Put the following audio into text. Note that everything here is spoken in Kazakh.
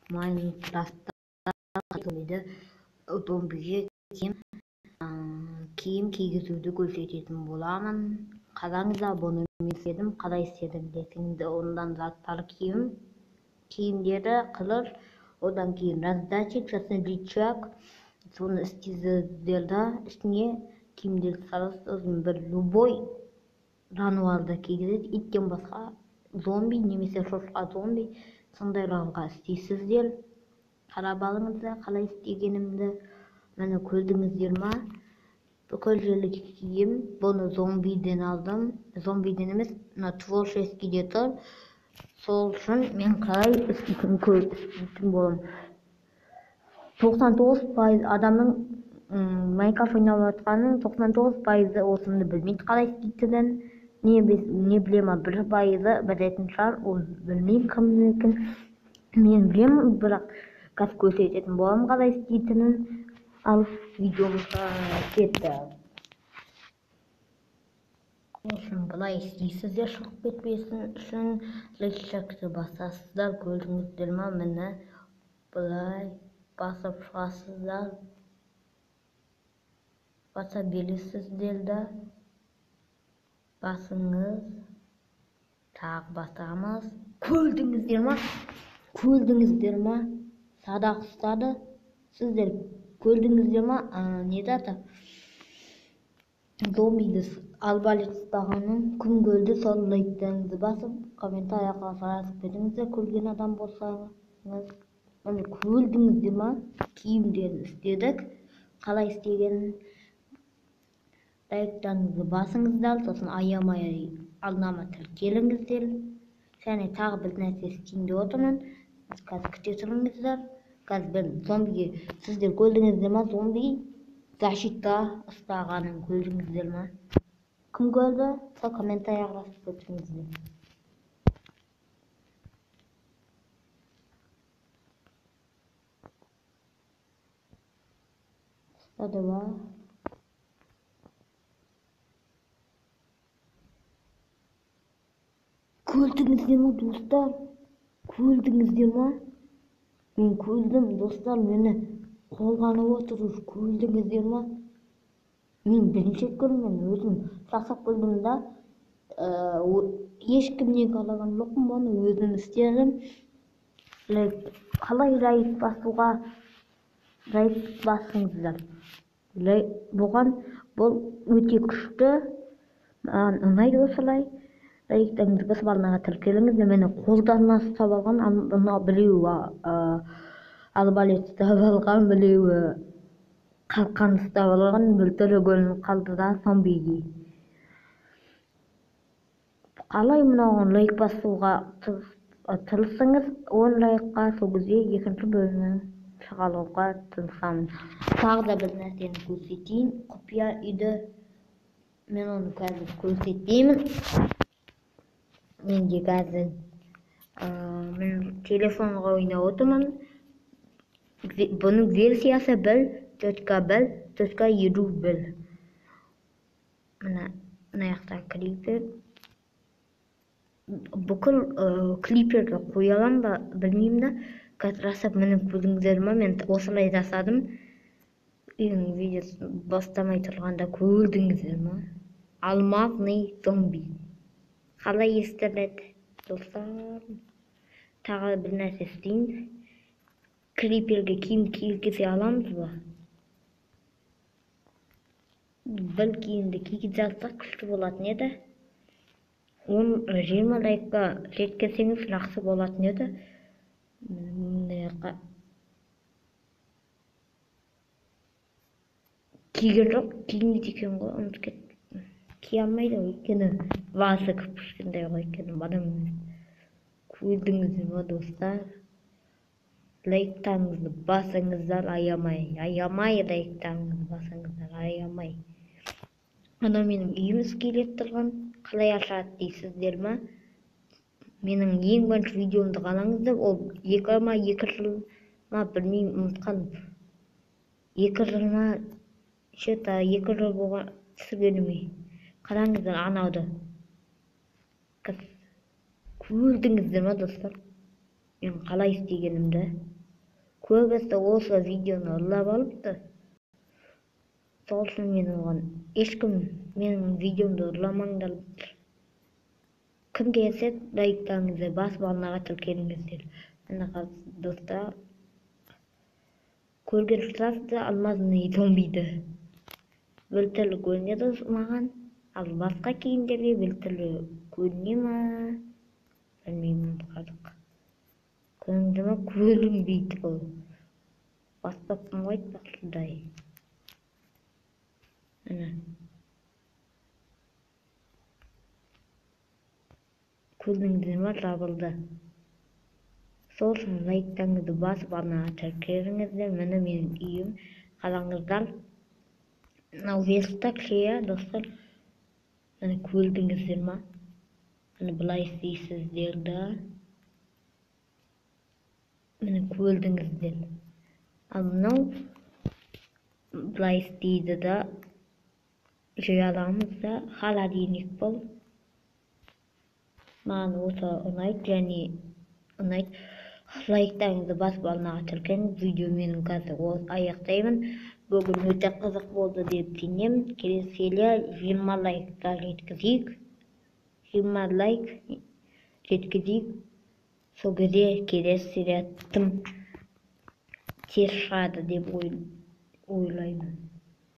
Майнкрафтта зомбиге кийим кийгизүүнү көрсөтөтүн боламын. Караңыздар, буну мен истедим, кандай истедим десеңиз, ондан заттар кийимдерди кылыр, одан кийин раздатчик, рычаг, сону истейсиздер да үстүнө кийимдерди саласыз, бир любой рануалды кийгизет, иттен башка зомби немесе шошка зомби сондойлорго истейсиздер. Карап алыңыздар калай истегенимди. Мына көрдүңүздөрмү? Бүкөл жерли кийим. Буну зомбиден алдым. Зомбиден эмес, мына творческийде тур. Сол үчүн мен калай истейтин болом. 99% адамдын Майнкрафт ойноп атканын 99% осуну билбейт калай истейтинин. Не билем, 1% билетін шығар, ол білмейм кім екен. Мен білем, бірақ қазір көрсететін боламын қалай істейтінін. Ал видеомызға кетті. Осыны былай істейсіздер, шығып кетпесін үшін лайк-шакты басасыздар. Көрдіңіздер ма? Міне былай басып шығасыздар. Баса бересіздер да. Басыңыз, тағы басамыз. Көрдіңіздер ма? Садақ ұстады. Сіздер көрдіңіздер ма? Не даты? Зомбиді арбалет ұстағанын кім көрді? Сол лайктарыңызды басып, комментарияға жазып беріңіздер, көрген адам болсаңыз. Міне көрдіңіздер ма? Киімдерді істедік. Қалай істегенін лайктарыңызды басыңыздар, сосын аямай алдыма тіркеліңіздер. Және тағы бір нәрсе істейін деп отырмын. Қазір күте тұрыңыздар. Қазір бір зомбиге сіздер көрдіңіздер ма? Зомби защита ұстағанын көрдіңіздер ма? Кім көрді? Сол комментарияға жазып өтіңіздер. Ұстады ба? Көрдіңіздер ма, достар? Көрдіңіздер ма? Мен көрдім, достар, мені қолғанып отырыр. Көрдіңіздер ма? Мен бірінші көрмін, өзім жасап көрдім да. Ешкімнен қалаған жоқпын, оны өзім істедім. Қалай лайк басуға? Лайк басыңыздар. Бұған бұл өте күшті. Маған ұнайды осылай. Лайктарыңызды басып алдыға тіркеліңіздер. Мені қолдарына ұстап алған, біреуі арбалет ұстап алған, біреуі қалқан ұстап алған, біртүрлі көрініп қалды да зомбиге. Қалай мынаған лайк басуға тырысыңыз, 10 лайкқа сол кезде екінші бөлімнен шығаруға тырысамын. Тағы да бір нәрсені көрсетейін. Құпия үйді мен оны қазір көрсетеймін. Менде қазір мен телефонға ойнап отырмын. Бұның версиясы 1.1.21. Мына жақта клипер. Бүкіл клиперді қоя аламын ба білмеймін да. Қазір жасап мені көрдіңіздер ма? Мен осылай жасадым. Видеосын бастамай тұрғанда көрдіңіздер ма? Алмазный зомби. Қалай естіледі, достар? Тағы бір нәрсе істейін. Клиперге киім кигізе аламыз ба? Бір киімді кигізе алсақ күшті болатын еді. 10-20 лайкқа жеткізсеңіз жақсы болатын еді. Киген жоқ, кимейді екен ғой, ұмытып кеттім. Кие алмайды ғой, өйткені басы кішкентай ғой, өйткені бадам емес. Көрдіңіздер ма, достар? Лайктарыңызды басыңыздар, аямай лайктарыңызды басыңыздар, аямай. Ана менің үйіміз келіп тұрған, қалай ашады дейсіздер ма? Менің ең бірінші видеомды қараңыздар, ол 2 жыл ма білмеймін, ұмытқаным. 2 жыл ма, 2 жыл болған түсіргеніме. Қараңыздар анауды. Көрдіңіздер ма, достар? Мен қалай істегенімді? Köbesi olsa videonu ıllap alıpdy. Şol üçin men ogan eşkim meniň videomdy ıllamaňlar. Kim gelse like'laryňyzy basıp almaga tilkeniňizdir. Ana dostlar көргенсizde алмазный зомбиді. Бөлтелі көрінеді маған. Ал басқа кийимдерге бөлтелі көріне ма? Білмеймін қазық. Көрінді ма? Көрінбейді бұл. Баспаппын ғой айтпақсыдай. Ана. Көрдіңіздер ма? Жабылды. Сол үшін лайктарыңызды басып ана тіркеліңіздер. Міне менің үйім. Қалаңыздар. Мынау велосипед шея достар. Міне көрдіңіздер ма? Міне былай істейсіздер да. Міне көрдіңіздер. Ал мынау былай істейді да. Жөй аламыз да. Холодильник бұл. Маған осы ұнайды және ұнайды. Лайктарыңызды басып алмаға тіркеліңіз. Видео менің қазір аяқтаймын. Бүгін өте қызық болды деп сенемін. Келесіге 20 лайкқа жеткізейік. 20 лайк жеткізейік. Сол кезде келесі серия тым тез шығады деп ойлаймын.